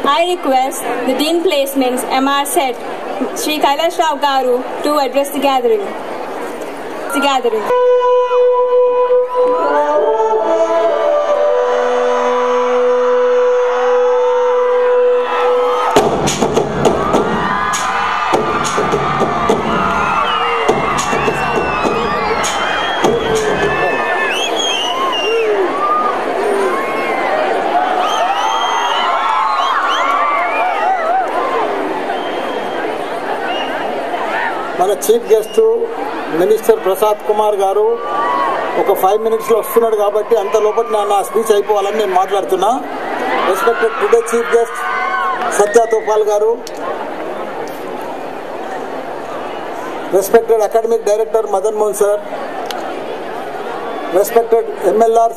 I request the Dean Placements MR Set, Sri Kailash Rao Garu, to address the gathering. మన chief guest minister Prasad Kumar గారు ఒక 5 minutesలో వస్తున్నాడు కాబట్టి అంత లోపల నా స్పీచ్ అయిపోవాలని నేను మాట్లాడుతున్నా. Respected today chief guest Satya Topal garu, respected academic director Madan Mohan sir, respected MLR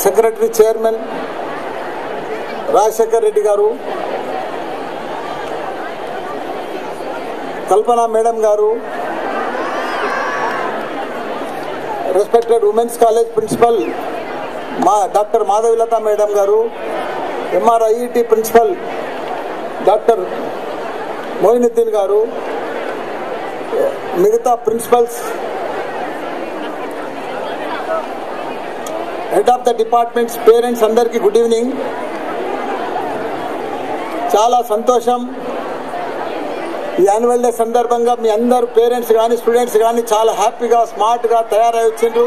secretary chairman Rajasekhar Reddy garu, Kalpana madam garu, respected women's college principal doctor Madhavilatha madam garu, MRIET principal doctor Moinuddin garu, మిగతా principals, head of the departments, parents అందరికీ గుడ్ ఈవినింగ్. చాలా సంతోషం, ఈ annual day సందర్భంగా మీ అందరు parents కానీ students కానీ చాలా హ్యాపీగా స్మార్ట్గా తయారై వచ్చిండ్రు.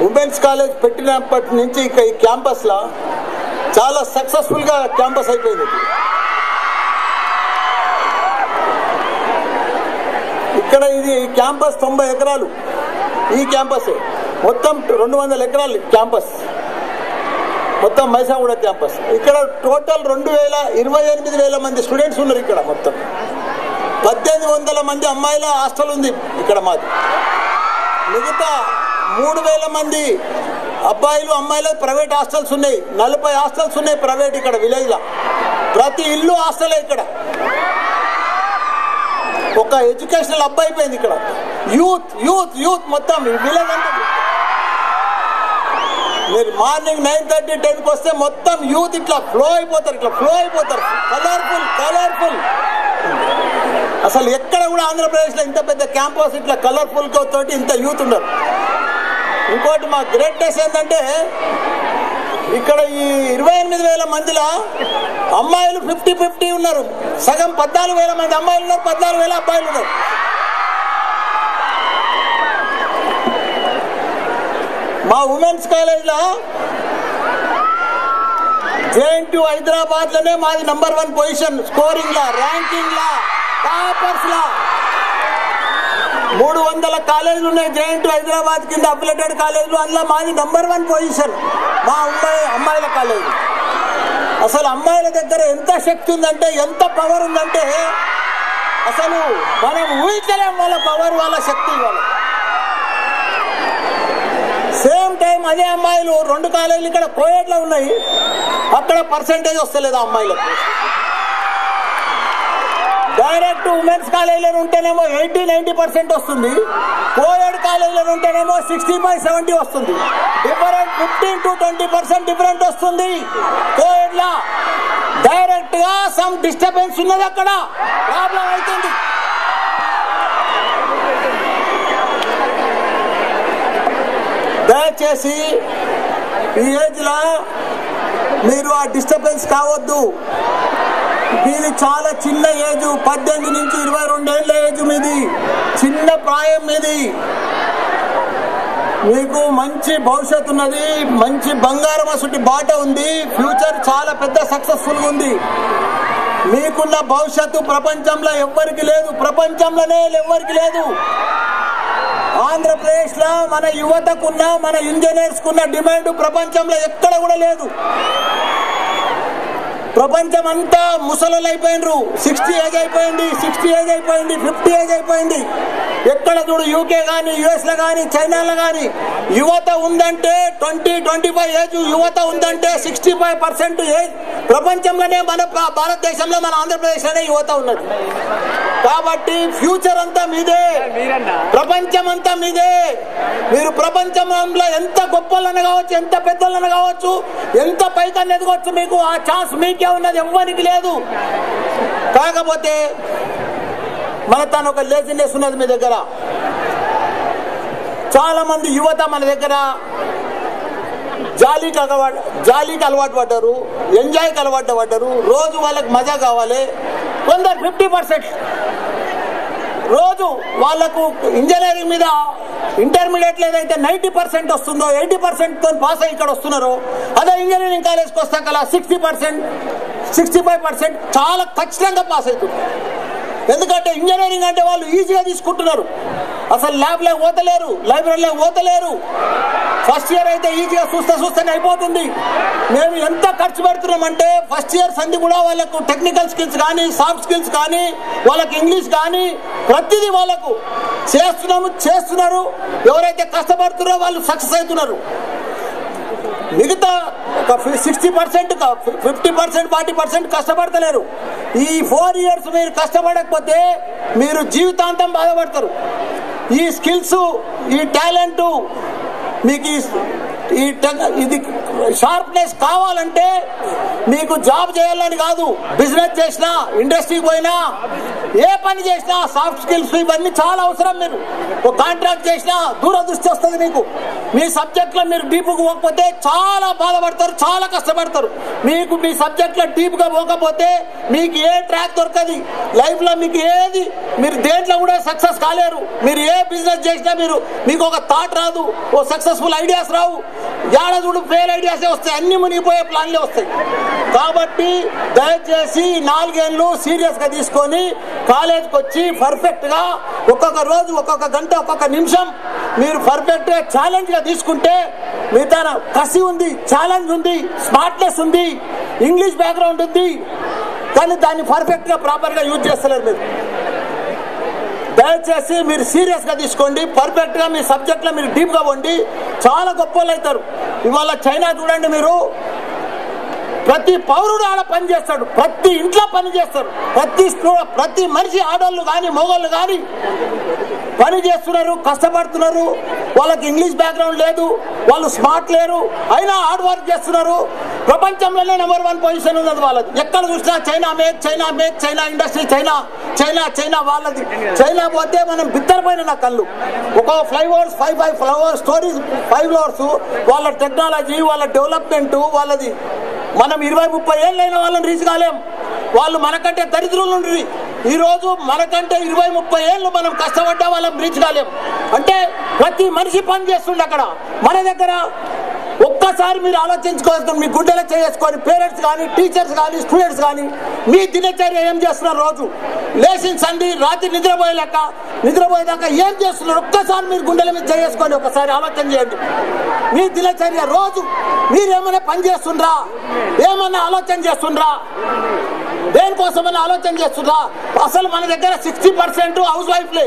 ఉమెన్స్ కాలేజ్ పెట్టినప్పటి నుంచి ఇక ఈ క్యాంపస్లో చాలా సక్సెస్ఫుల్గా క్యాంపస్ అయిపోయింది. ఇక్కడ ఇది క్యాంపస్ 90 ఎకరాలు, ఈ క్యాంపస్ మొత్తం 200 ఎకరాలు క్యాంపస్, మొత్తం మైసాగూడ క్యాంపస్. ఇక్కడ టోటల్ 28,000 మంది స్టూడెంట్స్ ఉన్నారు. ఇక్కడ మొత్తం 1,800 మంది అమ్మాయిల హాస్టల్ ఉంది ఇక్కడ మాది. మిగతా 3,000 మంది అబ్బాయిలు అమ్మాయిల ప్రైవేట్ హాస్టల్స్ ఉన్నాయి. 40 హాస్టల్స్ ఉన్నాయి ప్రైవేట్ ఇక్కడ విలేజ్లో. ప్రతి ఇల్లు హాస్టలే ఇక్కడ. ఒక ఎడ్యుకేషనల్ అబ్బాయి అయిపోయింది ఇక్కడ. యూత్ యూత్ యూత్ మొత్తం విలేజ్ అంటే మీరు మార్నింగ్ 9:30, 10కి వస్తే మొత్తం యూత్ ఇట్లా ఫ్లో అయిపోతారు. కలర్ఫుల్. అసలు ఎక్కడ కూడా ఆంధ్రప్రదేశ్లో ఇంత పెద్ద క్యాంపస్ ఇట్లా కలర్ఫుల్ తోటి ఇంత యూత్ ఉండరు. ఇంకోటి మా గ్రేట్నెస్ ఏంటంటే ఇక్కడ ఈ 28,000 మందిలో అమ్మాయిలు 50-50 ఉన్నారు. సగం 14,000 మంది అమ్మాయిలు ఉన్నారు, 14,000 అబ్బాయిలు ఉన్నారు. మా ఉమెన్స్ కాలేజ్లో JNTU హైదరాబాద్ లోనే మాది నంబర్ 1 పొజిషన్, స్కోరింగ్ లా, ర్యాంకింగ్ లా, టాపర్స్ లా. 300 కాలేజీలు ఉన్నాయి JNTU హైదరాబాద్ కింద అఫిలియేటెడ్ కాలేజీలు. అందులో మాది నంబర్ 1 పొజిషన్ మా అమ్మాయిల కాలేజీ. అసలు అమ్మాయిల దగ్గర ఎంత శక్తి ఉందంటే, ఎంత పవర్ ఉందంటే అసలు మనం ఊహించలేం వాళ్ళ పవర్, వాళ్ళ శక్తి. వాళ్ళ సేమ్ టైం అదే అమ్మాయిలు 2 కాలేజీలు ఇక్కడ కోయడ్లో ఉన్నాయి. అక్కడ పర్సెంటేజ్ వస్తలేదు అమ్మాయిలకు. డైరెక్ట్ ఉమెన్స్ కాలేజీలో ఉంటేనేమో 80-90% వస్తుంది. కోయడ్ కాలేజీలో ఉంటేనేమో 65-70 వస్తుంది. డిఫరెంట్ 15-20% డిఫరెంట్ వస్తుంది. కోయడ్లో డైరెక్ట్ గా సమ్ డిస్టర్బెన్స్ ఉన్నది, అక్కడ ప్రాబ్లం అవుతుంది. దయచేసి ఈ ఏజ్ లో మీరు ఆ డిస్టర్బెన్స్ కావద్దు. మీది చాలా చిన్న ఏజ్, 18 నుంచి 22 ఏళ్ళ ఏజ్ మీది, చిన్న ప్రాయం మీది. మీకు మంచి భవిష్యత్తు ఉన్నది, మంచి బంగారం అసలు బాట ఉంది. ఫ్యూచర్ చాలా పెద్ద సక్సెస్ఫుల్ గా ఉంది. మీకున్న భవిష్యత్తు ప్రపంచంలో ఎవ్వరికి లేదు, ప్రపంచంలోనే ఎవ్వరికి లేదు. ఆంధ్రప్రదేశ్ లో మన యువతకున్న, మన ఇంజనీర్స్ కున్న డిమాండ్ ప్రపంచంలో ఎక్కడ కూడా లేదు. ప్రపంచం అంతా ముసలు అయిపోయినరు. 60 ఏజ్ అయిపోయింది, 60 ఏజ్ అయిపోయింది, 50 ఏజ్ అయిపోయింది. ఎక్కడ చూడు యూకే కానీ యుఎస్లో కానీ చైనాలో కానీ యువత ఉందంటే 20-25 ఏజ్ యువత ఉందంటే 65% ఏజ్ ప్రపంచంలోనే మన భారతదేశంలో మన ఆంధ్రప్రదేశ్లోనే యువత ఉన్నది. కాబట్టి ఫ్యూచర్ అంతా మీదే, ప్రపంచం అంతా మీదే. మీరు ప్రపంచంలో ఎంత గొప్పలను కావచ్చు, ఎంత పెద్దలను కావచ్చు, ఎంత పైకన్నా ఎదగవచ్చు, మీకు ఆ ఛాన్స్ మీకే ఉన్నది, ఎవ్వరికి లేదు. కాకపోతే మన తను ఒక లేజినెస్ ఉన్నది మీ దగ్గర. చాలా మంది యువత మన దగ్గర జాలీకి అలవాటు పడ్డారు, ఎంజాయ్కి అలవాటు పడ్డారు. రోజు వాళ్ళకి మజా కావాలి. కొందరు 50% రోజు వాళ్ళకు ఇంజనీరింగ్ మీద ఇంటర్మీడియట్ ఏదైతే 90% వస్తుందో 80% తో పాస్ అయ్యి ఇక్కడ వస్తున్నారో, అదే ఇంజనీరింగ్ కాలేజ్కి వస్తాక 60%, 65% చాలా ఖచ్చితంగా పాస్ అవుతుంది. ఎందుకంటే ఇంజనీరింగ్ అంటే వాళ్ళు ఈజీగా తీసుకుంటున్నారు. అసలు ల్యాబ్లో పోతలేరు, లైబ్రరీలో పోతలేరు. ఫస్ట్ ఇయర్ అయితే ఈజీగా చూస్తేనే అయిపోతుంది. మేము ఎంత ఖర్చు పెడుతున్నామంటే ఫస్ట్ ఇయర్ సంది కూడా వాళ్ళకు టెక్నికల్ స్కిల్స్ కానీ, సాఫ్ట్ స్కిల్స్ కానీ, వాళ్ళకి ఇంగ్లీష్ కానీ ప్రతిదీ వాళ్ళకు చేస్తున్నారు. ఎవరైతే కష్టపడుతున్నారో వాళ్ళు సక్సెస్ అవుతున్నారు. మిగతా 60%, 50%, 40% కష్టపడతలేరు. ఈ 4 years మీరు కష్టపడకపోతే మీరు జీవితాంతం బాధపడతారు. ఈ స్కిల్స్, ఈ టాలెంట్, మీకు ఇది షార్ప్నెస్ కావాలంటే మీకు జాబ్ చేయాలని కాదు, బిజినెస్ చేసినా, ఇండస్ట్రీకి పోయినా, ఏ పని చేసినా సాఫ్ట్ స్కిల్స్ ఇవన్నీ చాలా అవసరం. మీరు ఒక కాంట్రాక్ట్ చేసినా దూరదృష్టి వస్తుంది మీకు. మీ సబ్జెక్ట్లో మీరు డీప్గా పోకపోతే చాలా బాధపడతారు, చాలా కష్టపడతారు. మీకు మీ సబ్జెక్ట్లో డీప్గా పోకపోతే మీకు ఏ ట్రాక్ దొరకదు లైఫ్లో. మీకు ఏది మీరు దేంట్లో కూడా సక్సెస్ కాలేరు. మీరు ఏ బిజినెస్ చేసినా మీకు ఒక థాట్ రాదు, ఓ సక్సెస్ఫుల్ ఐడియాస్ రావు. ఏడాది ఫెయిల్ ఐడియాసే వస్తాయి, అన్ని మునిగిపోయే ప్లాన్లే వస్తాయి. కాబట్టి దయచేసి 4 ఏళ్ళు సీరియస్ గా తీసుకొని కాలేజ్కి వచ్చి పర్ఫెక్ట్ గా ఒక్కొక్క రోజు, ఒక్కొక్క గంట, ఒక్కొక్క నిమిషం మీరు పర్ఫెక్ట్ గా ఛాలెంజ్ గా తీసుకుంటే మిగతా కసి ఉంది, ఛాలెంజ్ ఉంది, స్మార్ట్నెస్ ఉంది, ఇంగ్లీష్ బ్యాక్గ్రౌండ్ ఉంది, కానీ దాన్ని పర్ఫెక్ట్ గా ప్రాపర్ గా యూజ్ చేస్తలేరు మీరు. దయచేసి మీరు సీరియస్ గా తీసుకోండి. పర్ఫెక్ట్ గా మీ సబ్జెక్ట్ లో మీరు డీప్ గా ఉండి చాలా గొప్ప వాళ్ళు అవుతారు. ఇవాళ చైనా చూడండి, మీరు ప్రతి పౌరుడు ఆడ పని చేస్తాడు, ప్రతి ఇంట్లో పని చేస్తారు, ప్రతి మనిషి ఆడోళ్ళు కానీ మగోళ్ళు కానీ పని చేస్తున్నారు, కష్టపడుతున్నారు. వాళ్ళకి ఇంగ్లీష్ బ్యాక్గ్రౌండ్ లేదు, వాళ్ళు స్మార్ట్ లేరు, అయినా హార్డ్ వర్క్ చేస్తున్నారు. ప్రపంచంలోనే నెంబర్ 1 పొజిషన్ ఉన్నది వాళ్ళది. ఎక్కడ చూసినా China make, China make, China industry, China China China వాళ్ళది. చైనా పోతే మనం బిద్దరిపోయిన నా కళ్ళు. ఒక ఫ్లైఓవర్స్ 5 ఫ్లైఓవర్ స్టోరీస్ 5 ఫ్లైఓవర్స్, వాళ్ళ టెక్నాలజీ, వాళ్ళ డెవలప్మెంట్ వాళ్ళది. మనం 20-30 ఏళ్ళైన వాళ్ళని రీచ్ కాలేం. వాళ్ళు మనకంటే దరిద్రులు ఉండి ఈ రోజు మనకంటే 20-30 ఏళ్ళు మనం కష్టపడ్డా వాళ్ళని రీచ్ కాలేం. అంటే ప్రతి మనిషి పని చేస్తుండే అక్కడ. మన దగ్గర ఒక్కసారి మీరు ఆలోచించుకోవచ్చు, మీ గుండెలో చేసుకొని పేరెంట్స్ కానీ, టీచర్స్ కానీ, స్టూడెంట్స్ కానీ మీ దినచర్య ఏం చేస్తున్నారు? రోజు లేచిన సంధి రాత్రి నిద్రపోయేదాకా ఏం చేస్తున్నారు? ఒక్కసారి మీరు గుండెల మీద చేసుకొని ఒకసారి ఆలోచన చేయండి. మీ దినచర్య రోజు మీరేమైనా పని చేస్తుండ్రా? ఏమన్నా ఆలోచన చేస్తుండ్రా? దేనికోసమని ఆలోచన చేస్తుండ్రా? అసలు మన దగ్గర 60% హౌస్ వైఫ్లే,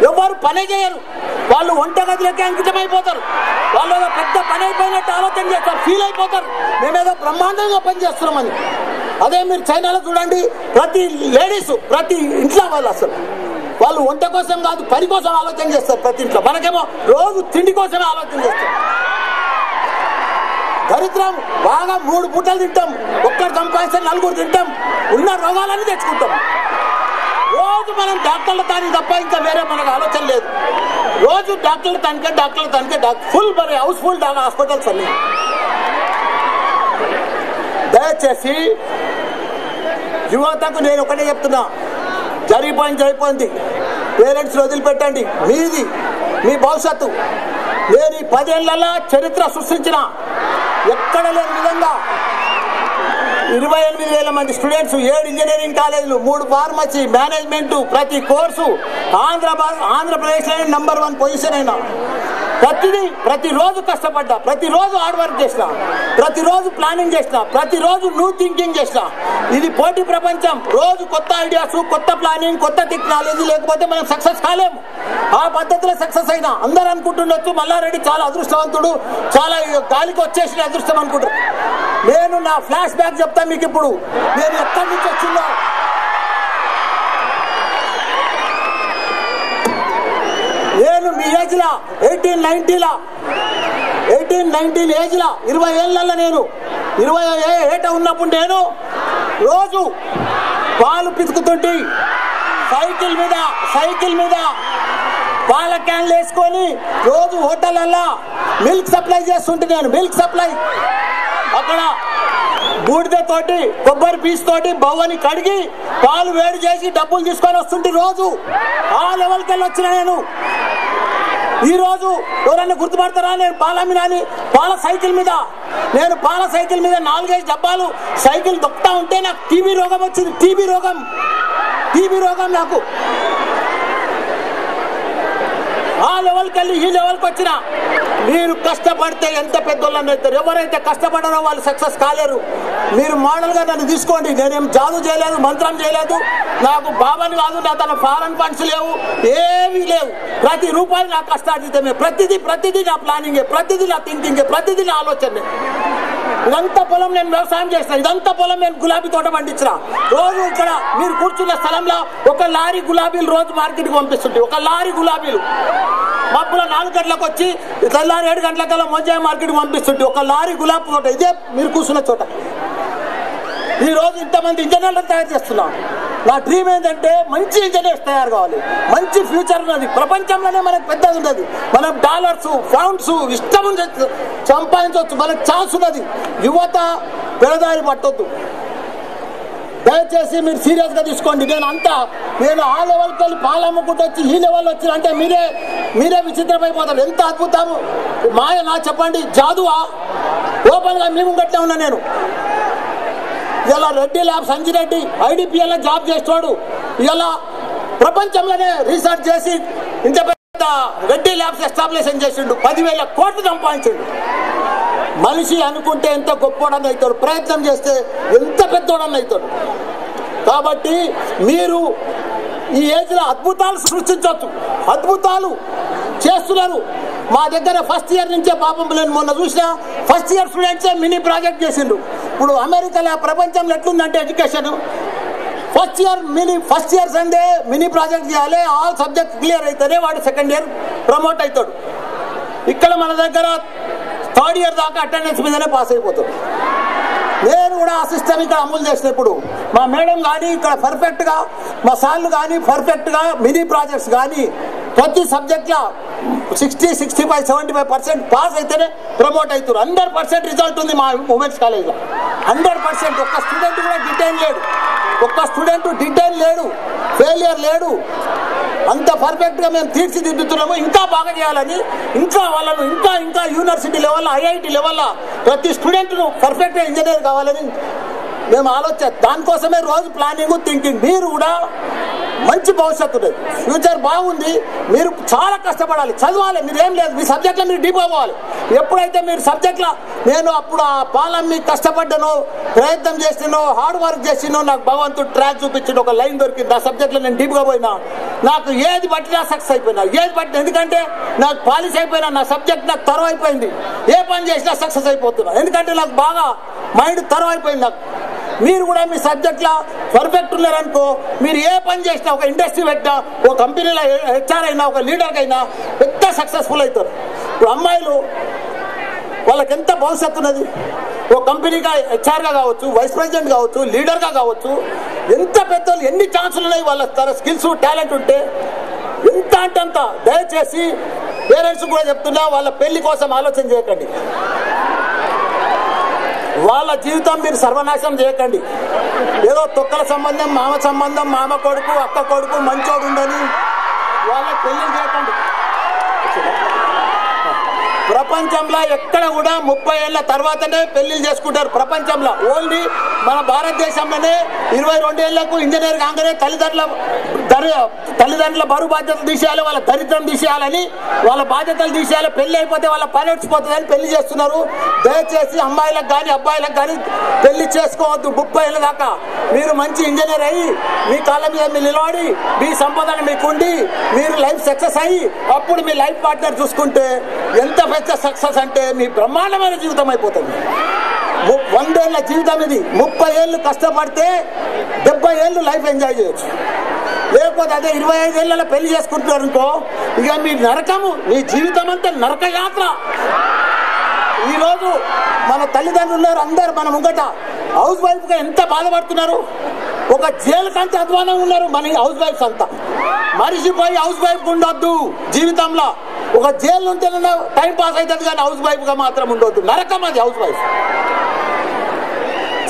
ఎవరు పనే చేయరు. వాళ్ళు వంటగదిలోకి అంకితం అయిపోతారు. వాళ్ళు ఏదో పెద్ద పని అయిపోయినట్టు ఆలోచన చేస్తారు, ఫీల్ అయిపోతారు, మేమేదో బ్రహ్మాండంగా పని చేస్తున్నామని. అదే మీరు చైనాలో చూడండి, ప్రతి లేడీస్ ప్రతి ఇంట్లో వాళ్ళు వంట కోసం కాదు, పని కోసం ఆలోచన చేస్తారు ప్రతి ఇంట్లో. మనకేమో రోజు తిండి కోసమే ఆలోచన చేస్తారు. దరిద్రం. బాగా 3 పూటలు తింటాం, ఒక్కరు సంపాదిస్తే 4 తింటాం, ఉన్న రోగాలన్నీ తెచ్చుకుంటాం. రోజు మనం డాక్టర్ల తానికి తప్ప ఇంకా వేరే మనకు ఆలోచన లేదు. రోజు డాక్టర్ల తనికే ఫుల్ మరి హౌస్ఫుల్ హాస్పిటల్స్ అన్ని. దయచేసి యువతకు నేను ఒకటే చెప్తున్నా, జరిగిపోయింది. పేరెంట్స్ వదిలిపెట్టండి, మీది మీ భవిష్యత్తు. నేను ఈ 10 ఏళ్లలో చరిత్ర సృష్టించిన ఎక్కడ లేని విధంగా 28,000 మంది స్టూడెంట్స్, 7 ఇంజనీరింగ్ కాలేజీలు, 3 ఫార్మసీ, మేనేజ్మెంట్, ప్రతి కోర్సు ఆంధ్రప్రదేశ్ నెంబర్ 1 పొజిషన్ అయినా ప్రతిరోజు కష్టపడ్డా, ప్రతిరోజు హార్డ్ వర్క్ చేసిన, ప్రతిరోజు ప్లానింగ్ చేసిన, ప్రతిరోజు న్యూ థింకింగ్ చేసిన. ఇది పోటీ ప్రపంచం. రోజు కొత్త ఐడియాస్, కొత్త ప్లానింగ్, కొత్త టెక్నాలజీ లేకపోతే మనం సక్సెస్ కాలేము. ఆ పద్ధతిలో సక్సెస్ అయినా. అందరూ అనుకుంటుండొచ్చు మల్లారెడ్డి చాలా అదృష్టవంతుడు, చాలా గాలికి వచ్చేసిన అదృష్టం అనుకుంటారు. నేను నా ఫ్లాష్ బ్యాక్ చెప్తాను మీకు. ఇప్పుడు నేను ఎక్కడి నుంచి వచ్చిందో, నేను మీ ఏజ్లా 18-19 ఏజ్లా 20 ఏళ్ళ నేను 20 ఏట ఉన్నప్పుడు నేను రోజు పాలు పితుకుతుంటే సైకిల్ మీద పాల క్యాన్లు వేసుకొని రోజు హోటళ్ళల్లో మిల్క్ సప్లై చేస్తుంటే నేను. మిల్క్ సప్లై అక్కడ బూడిదతోటి కొబ్బరి పీస్ తోటి బవ్వని కడిగి పాలు వేడి చేసి డబ్బులు తీసుకొని వస్తుంటే రోజు. ఆ లెవెల్కి వెళ్ళి వచ్చిన నేను. ఈ రోజు ఎవరన్నా గుర్తుపడతారా? నేను పాలమ్మినాని పాల సైకిల్ మీద 4-5 డబ్బాలు సైకిల్ దొక్కుతా ఉంటే నాకు టీబీ రోగం వచ్చింది. టీబీ రోగం నాకు. ఆ లెవెల్కి వెళ్ళి ఈ లెవెల్కి వచ్చిన. మీరు కష్టపడితే ఎంత పెద్దోళ్ళని అవుతారు. ఎవరైతే కష్టపడారో వాళ్ళు సక్సెస్ కాలేరు. మీరు మోడల్గా నన్ను తీసుకోండి. నేనేం జాదు చేయలేదు, మంత్రం చేయలేదు. నాకు బాబాని కాదు, నా తన ఫారెన్ ఫండ్స్ లేవు, ఏమీ లేవు. ప్రతి రూపాయి నా కష్టార్జితమే. ప్రతిదీ నా ప్లానింగే, ప్రతిదీ నా థింకింగే, ప్రతిదీ నా ఆలోచనే. ఇదంతా పొలం నేను వ్యవసాయం చేసిన, ఇదంతా పొలం నేను గులాబీ తోట పండించిన. రోజు ఇక్కడ మీరు కూర్చున్న స్థలంలో 1 లారీ గులాబీలు రోజు మార్కెట్కి పంపిస్తుంటే, 1 లారీ గులాబీలు మబ్బులో 4 గంటలకు వచ్చి తెల్లారి 7 గంటలకల్లా మొంజాయి మార్కెట్కి పంపిస్తుంటే 1 లారీ గులాబీ తోట. ఇదే మీరు కూర్చున్న చోట. ఈ రోజు ఇంతమంది ఇంజనీర్లను తయారు చేస్తున్నాం. నా డ్రీమ్ ఏంటంటే మంచి ఇంజనీర్స్ తయారు కావాలి. మంచి ఫ్యూచర్ ఉన్నది. ప్రపంచంలోనే మనకు పెద్దది ఉన్నది. మనం డాలర్స్, పౌండ్స్ ఇష్టం సంపాదించవచ్చు. మనకు ఛాన్స్ ఉన్నది. యువత పెడదారి పట్టొద్దు. దయచేసి మీరు సీరియస్ గా తీసుకోండి. నేను ఆ లెవెల్కి వెళ్ళి పాలు అమ్ముకుంటూ వచ్చి ఈ లెవెల్ వచ్చినంటే మీరే విచిత్రమైపోతారు. ఎంత అద్భుతం మాయ నా చెప్పండి. జాదువా? ఓపెన్ గా మేము గట్టే ఉన్నా. నేను ఇలా రెడ్డి ల్యాబ్స్ సంజిరెడ్డి IDPL జాబ్ చేస్తాడు. ఇలా ప్రపంచంలోనే రీసెర్చ్ చేసి ఇంత పెద్ద రెడ్డి ల్యాబ్స్ ఎస్టాబ్లిషన్ చేసిండు. 10,000 కోట్లు సంపాదించిండు. మనిషి అనుకుంటే ఎంత గొప్పోడని అవుతాడు, ప్రయత్నం చేస్తే ఎంత పెద్దోడని అవుతాడు. కాబట్టి మీరు ఈ ఏజ్లో అద్భుతాలు సృష్టించవచ్చు. అద్భుతాలు చేస్తున్నారు. మా దగ్గర ఫస్ట్ ఇయర్ నుంచే పాపం నేను మొన్న చూసిన ఫస్ట్ ఇయర్ స్టూడెంట్సే మినీ ప్రాజెక్ట్ చేసిండ్రు. ఇప్పుడు అమెరికాలో ప్రపంచంలో ఎట్లుందంటే education first year Sunday mini project చేయాలి. ఆల్ సబ్జెక్ట్ క్లియర్ అయితేనే వాడు సెకండ్ ఇయర్ ప్రమోట్ అవుతాడు. ఇక్కడ మన దగ్గర థర్డ్ ఇయర్ దాకా అటెండెన్స్ మీదనే పాస్ అయిపోతాడు. నేను కూడా ఆ సిస్టమ్ ఇక్కడ అమలు చేసినప్పుడు మా మేడం కానీ ఇక్కడ పర్ఫెక్ట్గా, మా సార్లు కానీ పర్ఫెక్ట్గా మినీ ప్రాజెక్ట్స్ కానీ ప్రతి సబ్జెక్ట్లో 60-65-75% పాస్ అయితేనే ప్రమోట్ అవుతారు. 100% రిజల్ట్ ఉంది మా ఉమెన్స్ కాలేజ్లో. 100%. ఒక్క స్టూడెంట్ కూడా డిటైన్ లేడు, ఫెయిలియర్ లేడు. అంత పర్ఫెక్ట్గా మేము తీర్చిదిద్దుతున్నాము. ఇంకా బాగా చేయాలని, ఇంకా వాళ్ళను ఇంకా యూనివర్సిటీ లెవెల్లో, IIT లెవెల్లో ప్రతి స్టూడెంట్ను పర్ఫెక్ట్గా ఇంజనీర్ కావాలని మేము ఆలోచన. దానికోసమే రోజు ప్లానింగ్, థింకింగ్. మీరు కూడా మంచి భవిష్యత్తు ఉంది, ఫ్యూచర్ బాగుంది. మీరు చాలా కష్టపడాలి, చదవాలి. మీరేం లేదు, మీ సబ్జెక్ట్లో మీరు డీప్ అవ్వాలి. ఎప్పుడైతే మీరు సబ్జెక్ట్లో నేను అప్పుడు ఆ పాలమ్మి కష్టపడ్డానో, ప్రయత్నం చేసినో, హార్డ్ వర్క్ చేసినో, నాకు భగవంతుడు ట్రాక్ చూపించిన ఒక లైన్ దొరికింది. ఆ సబ్జెక్ట్లో నేను డీప్గా పోయినా, నాకు ఏది బట్టినా సక్సెస్ అయిపోయినా, ఎందుకంటే నాకు పాలిష్ అయిపోయినా, నా సబ్జెక్ట్ నాకు తరవ అయిపోయింది. ఏ పని చేసినా సక్సెస్ అయిపోతున్నా, ఎందుకంటే నాకు బాగా మైండ్ తరవ అయిపోయింది. నాకు మీరు కూడా మీ సబ్జెక్ట్లో పర్ఫెక్ట్ ఉన్నారనుకో, మీరు ఏ పని చేసినా, ఒక ఇండస్ట్రీ పెట్టినా, ఒక కంపెనీలో HR అయినా, ఒక లీడర్కి అయినా పెద్ద సక్సెస్ఫుల్ అవుతారు. ఇప్పుడు అమ్మాయిలు వాళ్ళకి ఎంత భవిష్యత్తు ఉన్నది. ఒక కంపెనీగా HR గా కావచ్చు, వైస్ ప్రెసిడెంట్ కావచ్చు, లీడర్గా కావచ్చు. ఎంత పెద్ద ఎన్ని ఛాన్సులు ఉన్నాయి. వాళ్ళ తన స్కిల్స్, టాలెంట్ ఉంటే ఎంత అంటే అంత. దయచేసి పేరెంట్స్ కూడా చెప్తున్నా, వాళ్ళ పెళ్లి కోసం ఆలోచన చేయకండి. వాళ్ళ జీవితం మీరు సర్వనాశనం చేయకండి. ఏదో తొక్కల సంబంధం, మామ కొడుకు, అక్క కొడుకు మంచోడు ఉండని వాళ్ళ పెళ్లి చేయకండి. ప్రపంచంలో ఎక్కడ కూడా 30 ఏళ్ల తర్వాతనే పెళ్లిళ్ళు చేసుకుంటారు ప్రపంచంలో. ఓన్లీ మన భారతదేశంలోనే 22 ఏళ్లకు ఇంజనీర్ కాగానే తల్లిదండ్రుల బరువు బాధ్యతలు తీసేయాలి, వాళ్ళ దరిద్రం తీసేయాలని, వాళ్ళ బాధ్యతలు తీసేయాలి, పెళ్లి అయిపోతే వాళ్ళ పని వచ్చిపోతుందని పెళ్లి చేస్తున్నారు. దయచేసి అమ్మాయిలకు కానీ అబ్బాయిలకు కానీ పెళ్లి చేసుకోవద్దు 30 ఏళ్ళ దాకా. మీరు మంచి ఇంజనీర్ అయ్యి మీ కాళ్ళ మీద మీరు నిలబడి మీ సంపదన మీకుండి మీరు లైఫ్ సక్సెస్ అయ్యి అప్పుడు మీ లైఫ్ పార్ట్నర్ చూసుకుంటే ఎంత పెద్ద సక్సెస్ అంటే మీ బ్రహ్మాండమైన జీవితం అయిపోతుంది. 100 ఏళ్ల జీవితం ఇది. 30 ఏళ్ళు కష్టపడితే 70 ఏళ్ళు లైఫ్ ఎంజాయ్ చేయొచ్చు. లేకపోతే అదే 25 ఏళ్ళలో పెళ్లి చేసుకుంటున్నారు అనుకో, ఇక మీ నరకము, మీ జీవితం అంతా నరక యాత్ర. ఈరోజు మన తల్లిదండ్రులు ఉన్నారు అందరు మన ముంగట, హౌస్ వైఫ్ గా ఎంత బాధపడుతున్నారు. ఒక జైలు కంటే అధ్వానంగా ఉన్నారు మన హౌస్ వైఫ్స్ అంతా. మనిషిపోయి హౌస్ వైఫ్ ఉండొద్దు జీవితంలో. ఒక జైలు ఉంటే టైం పాస్ అవుతుంది కానీ హౌస్ వైఫ్ గా మాత్రం ఉండొద్దు. నరకం అది హౌస్ వైఫ్.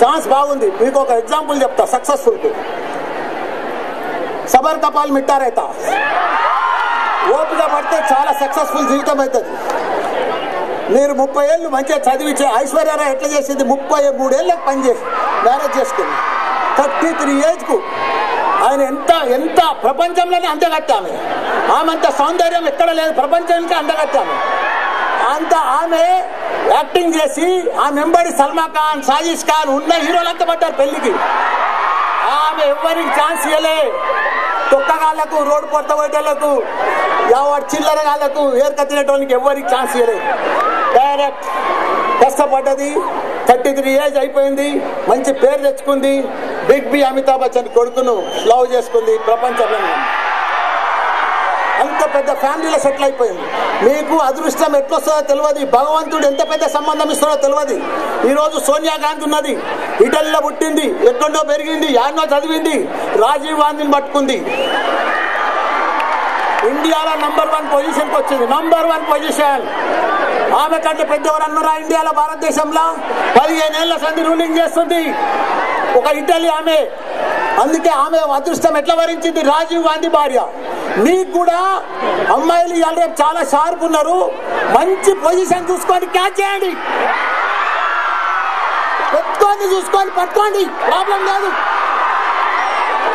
ఛాన్స్ బాగుంది. మీకు ఒక ఎగ్జాంపుల్ చెప్తా సక్సెస్ఫుల్ కి. సబర్ కపాల్ మిట్టా రైతా. ఓపిక పడితే చాలా సక్సెస్ఫుల్ జీవితం అవుతుంది. మీరు 30 ఏళ్ళు మంచిగా చదివించే ఐశ్వర్యరాయ్ ఎట్లా చేసింది, 33 ఏళ్ళకి పనిచేసి మ్యారేజ్ చేసుకుంది. 33 ఏజ్కు ఆయన ఎంత ప్రపంచంలోనే అందగట్టామె. ఆమె అంత సౌందర్యం ఎక్కడ లేదు ప్రపంచానికి, అందగట్టామె అంత. ఆమె యాక్టింగ్ చేసి ఆ మెంబడి సల్మాన్ ఖాన్, సాజిష్ ఖాన్ ఉన్న హీరోలంతా పడ్డారు పెళ్లికి. ఆమె ఎవరికి ఛాన్స్ ఇవ్వలే. తొక్కగాళ్లకు, రోడ్డు పొట్ట పోయేటోళ్లకు, చిల్లరగాళ్లకు, ఏర్క తినేటోళ్ళకి ఎవరికి ఛాన్స్ ఇవ్వలేదు. డైరెక్ట్ కష్టపడ్డది. 33 ఏజ్ అయిపోయింది. మంచి పేరు తెచ్చుకుంది. బిగ్ బి అమితాబ్ బచ్చన్ కొడుకును లవ్ చేసుకుంది. ప్రపంచంలో అంత పెద్ద ఫ్యామిలీలో సెటిల్ అయిపోయింది. మీకు అదృష్టం ఎట్లొస్తుందో తెలియదు. భగవంతుడు ఎంత పెద్ద సంబంధం ఇస్తాడో తెలియదు. ఈరోజు సోనియా గాంధీ ఉన్నది, ఇటలీలో పుట్టింది, ఎక్కడో పెరిగింది, యాన్నో చదివింది, రాజీవ్ గాంధీని పట్టుకుంది. ఇండియాలో నంబర్ 1 పొజిషన్కి వచ్చింది. Number 1 position. ఆమె కంటే పెద్దవారు అన్నారా ఇండియాలో? భారతదేశంలో 15 ఏళ్ల సంధి రూలింగ్ చేస్తుంది ఒక ఇటలీ ఆమె. అందుకే ఆమె అదృష్టం ఎట్లా వరించింది. రాజీవ్ గాంధీ భార్య. మీకు కూడా అమ్మాయిలు ఇవాళ రేపు చాలా షార్ప్ ఉన్నారు. మంచి పొజిషన్ చూసుకొని క్యాచ్ చేయండి. పెట్టుకొని చూసుకొని పట్టుకోండి, ప్రాబ్లం లేదు.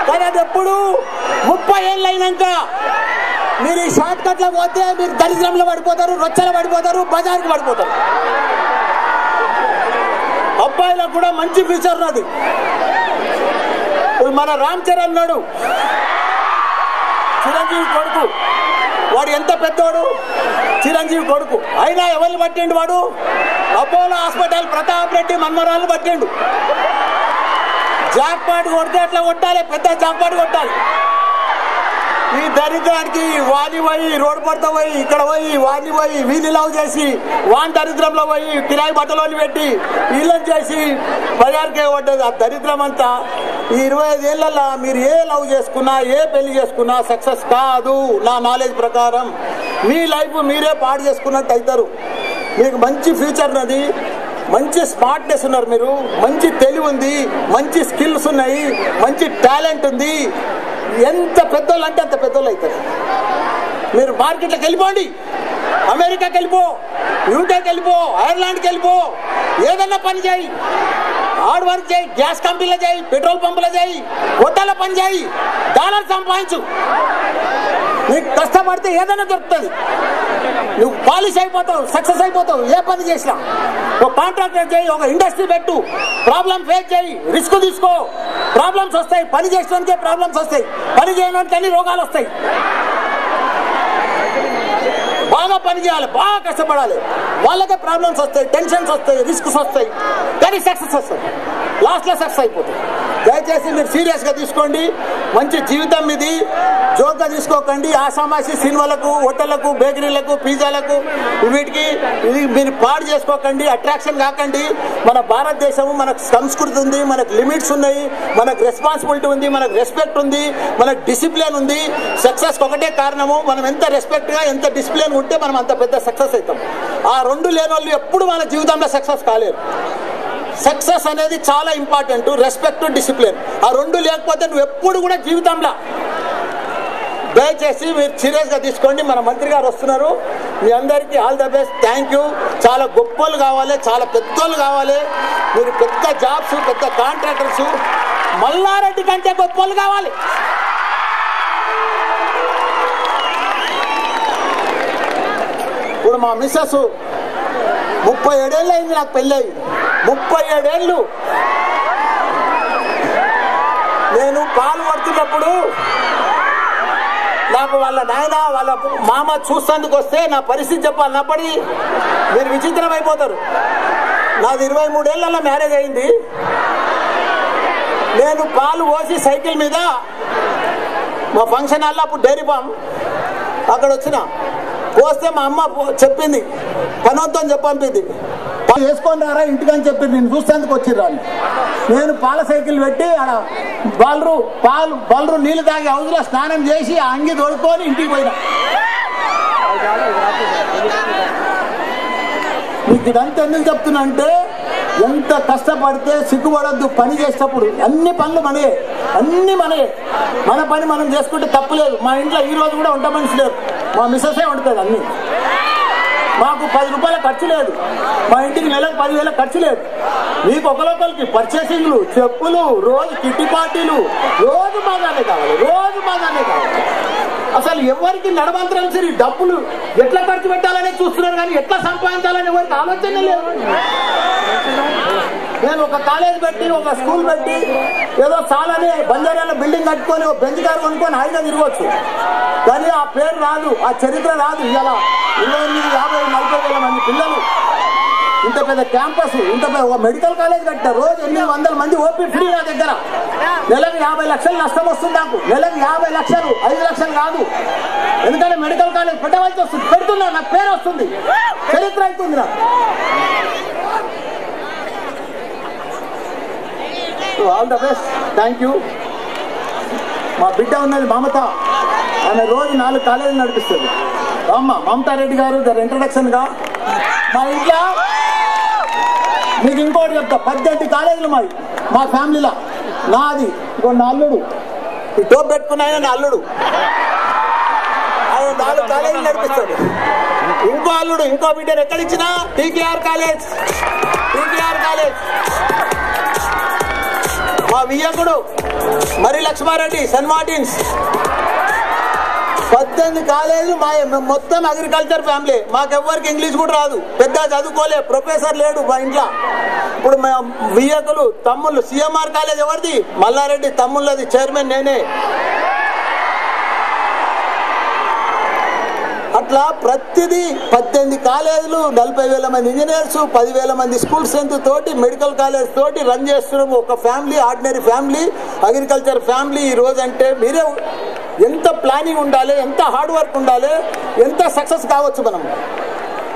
కానీ అది ఎప్పుడు 30 ఏళ్ళు అయినాక మీరు ఈ షార్ట్ కట్లో పోతే మీరు దరిద్రంలో పడిపోతారు, రొచ్చలో పడిపోతారు, బజార్కి పడిపోతారు. అబ్బాయిలకు కూడా మంచి ఫ్యూచర్ ఉన్నది. మన రామ్ చరణ్ ఉన్నాడు, చిరంజీవి కొడుకు. వాడు ఎంత పెద్దవాడు, చిరంజీవి కొడుకు. అయినా ఎవరిని పట్టిండు వాడు? అపోలో హాస్పిటల్ ప్రతాప్ రెడ్డి మన్మరాలను పట్టిండు. జాక్పాట్ కొడితే అట్లా కొట్టాలి, పెద్ద జాక్పాట్ కొట్టాలి. ఈ దరిద్రానికి వాని పోయి రోడ్డు పడతా పోయి ఇక్కడ పోయి వాని పోయి వీధి లవ్ చేసి వాని దరిద్రంలో పోయి కిరాయి బట్టలోని పెట్టి వీళ్ళని చేసి బజార్కే పడ్డది. ఆ దరిద్రం అంతా ఈ 25 ఏళ్లలో మీరు ఏ లవ్ చేసుకున్నా, ఏ పెళ్లి చేసుకున్నా సక్సెస్ కాదు. నా నాలెడ్జ్ ప్రకారం మీ లైఫ్ మీరే పాడు చేసుకున్నట్టు అవుతారు. మీకు మంచి ఫ్యూచర్ ఉన్నది, మంచి స్మార్ట్నెస్ ఉన్నారు, మీరు మంచి తెలివి ఉంది, మంచి స్కిల్స్ ఉన్నాయి, మంచి టాలెంట్ ఉంది. ఎంత పెద్దోళ్ళు అంటే అంత పెద్దోళ్ళు అవుతారు. మీరు మార్కెట్లోకి వెళ్ళిపోండి, అమెరికాకి వెళ్ళిపో, యూకేకి వెళ్ళిపో, ఐర్లాండ్కి వెళ్ళిపో, ఏదన్నా పని చేయి, హార్డ్ వర్క్ చేయి, గ్యాస్ కంపెనీలో చేయి, పెట్రోల్ పంపులో చేయి, హోటల్లో పని చేయి, డాలర్ సంపాదించు. నీకు కష్టపడితే ఏదైనా దొరుకుతుంది. నువ్వు పాలిష్ అయిపోతావు, సక్సెస్ అయిపోతావు. ఏ పని చేసినా ఒక కాంట్రాక్టర్ చేయి, ఒక ఇండస్ట్రీ పెట్టు, ప్రాబ్లం ఫేస్ చేయి, రిస్క్ తీసుకో. ప్రాబ్లమ్స్ వస్తాయి, పని చేసడానికే ప్రాబ్లమ్స్ వస్తాయి, పని చేయడానికి అన్ని రోగాలు వస్తాయి. బాగా పని చేయాలి, బాగా కష్టపడాలి, వాళ్ళకే ప్రాబ్లమ్స్ వస్తాయి, టెన్షన్స్ వస్తాయి, రిస్క్స్ వస్తాయి, కానీ సక్సెస్ వస్తుంది. లాస్ట్లో సక్సెస్ అయిపోతుంది. దయచేసి మీరు సీరియస్గా తీసుకోండి. మంచి జీవితం ఇది, జోక్గా తీసుకోకండి. ఆషామాషి సినిమాలకు, హోటళ్లకు, బేకరీలకు, పిజ్జాలకు వీటికి ఇది మీరు పాడు చేసుకోకండి, అట్రాక్షన్ కాకండి. మన భారతదేశము, మనకు సంస్కృతి ఉంది, మనకు లిమిట్స్ ఉన్నాయి, మనకు రెస్పాన్సిబిలిటీ ఉంది, మనకు రెస్పెక్ట్ ఉంది, మనకు డిసిప్లిన్ ఉంది. సక్సెస్ ఒకటే కారణము, మనం ఎంత రెస్పెక్ట్గా ఎంత డిసిప్లిన్ ఉంటే మనం అంత పెద్ద సక్సెస్ అవుతాం. ఆ రెండు లేని వాళ్ళు ఎప్పుడు మన జీవితంలో సక్సెస్ కాలేరు. సక్సెస్ అనేది చాలా ఇంపార్టెంట్, రెస్పెక్ట్, డిసిప్లిన్. ఆ రెండు లేకపోతే నువ్వు ఎప్పుడు కూడా జీవితంలో దయచేసి మీరు సీరియస్గా తీసుకోండి. మన మంత్రి గారు వస్తున్నారు. మీ అందరికీ all the best. Thank you. చాలా గొప్పలు కావాలి, చాలా పెద్దోళ్ళు కావాలి. మీరు పెద్ద జాబ్స్, పెద్ద కాంట్రాక్టర్స్, మల్లారెడ్డి కంటే గొప్పలు కావాలి. ఇప్పుడు మా మిస్సెస్ 37 ఏళ్ళు అయింది నాకు పెళ్ళయి. 37 ఏళ్ళు నేను పాలు పడుతున్నప్పుడు నాకు వాళ్ళ నాయన వాళ్ళ మామ చూస్తేందుకు వస్తే నా పరిస్థితి చెప్పాలన్నప్పటి మీరు విచిత్రం అయిపోతారు. నాది 23 ఏళ్ళ మ్యారేజ్ అయింది. నేను పాలు పోసి సైకిల్ మీద మా ఫంక్షన్ హాల్లో అప్పుడు డైరీ ఫామ్ అక్కడ వచ్చిన పోస్తే మా అమ్మ చెప్పింది, పనొద్దని చెప్పంపింది, వేసుకొని రారా ఇంటికి అని చెప్పింది. నేను చూసేందుకు వచ్చిర్రా. నేను పాల సైకిల్ పెట్టి ఆడ బలరు నీళ్లు తాగి హౌజ్లో స్నానం చేసి ఆ అంగి తోడుకొని ఇంటికి పోయినా. మీకు ఇదంతా ఎందుకు చెప్తున్నా అంటే, ఎంత కష్టపడితే సిగ్గుపడద్దు. పని చేసేటప్పుడు అన్ని పనులు మనయే, అన్ని మనయే. మన పని మనం చేసుకుంటే తప్పులేదు. మా ఇంట్లో ఈ రోజు కూడా వంట మనిషి లేదు, మా మిస్సెసే వండుతుంది అన్ని. మాకు 10 రూపాయల ఖర్చు లేదు. మా ఇంటికి నెలకు 10,000 ఖర్చు లేదు. మీకు ఒకరికి పర్చేసింగ్లు, చెప్పులు, రోజు కిట్టి పార్టీలు, రోజు బాగానే కావాలి, రోజు బాగానే కావాలి. అసలు ఎవరికి నడమంత్రం సరి డబ్బులు ఎట్లా ఖర్చు పెట్టాలనే చూస్తున్నారు, కానీ ఎట్లా సంపాదించాలని ఎవరికి ఆలోచన లేదు. నేను ఒక కాలేజ్ పెట్టి, ఒక స్కూల్ పెట్టి, ఏదో సాలని బంజారాలో బిల్డింగ్ కట్టుకొని ఒక బెంచ్ కారు కొనుక్కొని హాయిగా తిరగవచ్చు. కానీ ఆ పేరు రాదు, ఆ చరిత్ర రాదు. ఇలా 28, 50, 40 వేల మంది పిల్లలు, ఇంత పెద్ద క్యాంపస్, ఇంత పెద్ద ఒక మెడికల్ కాలేజ్ కట్టారు. రోజు 800 మంది ఓపీ ఫ్రీ నా దగ్గర. నెలకు 50 లక్షలు నష్టం వస్తుంది నాకు. నెలకు 50 లక్షలు, 5 లక్షలు కాదు. ఎందుకంటే మెడికల్ కాలేజ్ పెట్టవలసి వస్తుంది. పెడుతున్నా, నాకు పేరు వస్తుంది, చరిత్ర అవుతుంది నాకు. All the best. Thank you. మా బిడ్డ ఉన్నది మమత, ఆమె రోజు 4 కాలేజీలు నడిపిస్తుంది. అమ్మ మమతారెడ్డి గారు దాని ఇంట్రడక్షన్గా మా ఇంట్లో మీకు ఇంకోటి చెప్తా, 18 కాలేజీలు మాది మా ఫ్యామిలీలో. నాది ఇంకో నా అల్లుడు, ఈ టోప్ పెట్టుకున్న ఆయన నా అల్లుడు, ఆయన 4 కాలేజీలు నడిపిస్తాడు. ఇంకో అల్లుడు, ఇంకో బిడ్డను ఎక్కడిచ్చినా టీకేఆర్ కాలేజ్. మా వియ్యకుడు మరి లక్ష్మారెడ్డి సెయింట్ మార్టిన్స్. 18 కాలేజీలు మా మొత్తం అగ్రికల్చర్ ఫ్యామిలీ. మాకెవ్వరికి ఇంగ్లీష్ కూడా రాదు, పెద్ద చదువుకోలే, ప్రొఫెసర్ లేడు మా ఇంట్లో. ఇప్పుడు మా వియ్యకులు తమ్ముళ్ళు, సిఎంఆర్ కాలేజ్ ఎవరిది? మల్లారెడ్డి తమ్ముళ్ళది, చైర్మన్ నేనే. అట్లా ప్రతిదీ 18 కాలేజీలు, 40,000 మంది ఇంజనీర్స్, 10,000 మంది స్కూల్ స్ట్రెంత్ తోటి, మెడికల్ కాలేజ్ తోటి రన్ చేస్తున్నాము. ఒక family, ordinary family, agriculture family. ఈ రోజు అంటే మీరే ఎంత ప్లానింగ్ ఉండాలి, ఎంత హార్డ్ వర్క్ ఉండాలి, ఎంత సక్సెస్ కావచ్చు.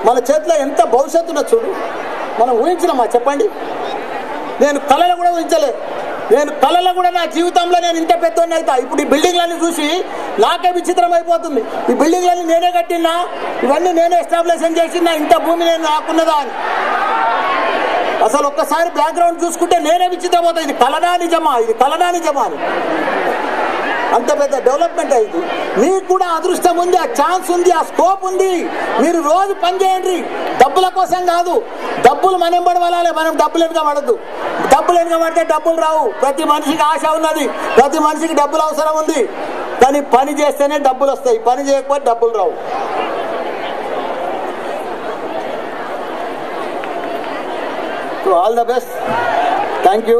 మన చేతిలో ఎంత భవిష్యత్తున చూడు. మనం ఊహించినామా చెప్పండి? నేను కళలు కూడా ఊహించలే. నేను కళలో కూడా నా జీవితంలో నేను ఇంత పెద్దోడిని అవుతా. ఇప్పుడు ఈ బిల్డింగ్లన్నీ చూసి నాకే విచిత్రం అయిపోతుంది. ఈ బిల్డింగ్లన్నీ నేనే కట్టినా, ఇవన్నీ నేనే ఎస్టాబ్లిషన్ చేసినా, ఇంత భూమి నేను నాకున్నదా అని. అసలు ఒక్కసారి బ్యాక్గ్రౌండ్ చూసుకుంటే నేనే విచిత్రం అవుతా. ఇది కళనా నిజమా, ఇది కళనా నిజమా అని. అంత పెద్ద డెవలప్మెంట్ అయింది. మీకు కూడా అదృష్టం ఉంది, ఆ ఛాన్స్ ఉంది, ఆ స్కోప్ ఉంది. మీరు రోజు పని చేయండి, డబ్బుల కోసం కాదు. డబ్బులు మనం పడవాలి, మనం డబ్బులు వెనుక పడద్దు. డబ్బులు వెనుక పడితే డబ్బులు రావు. ప్రతి మనిషికి ఆశ ఉన్నది, ప్రతి మనిషికి డబ్బులు అవసరం ఉంది. కానీ పని చేస్తేనే డబ్బులు వస్తాయి, పని చేయకపోతే డబ్బులు రావు. All the best. Thank you.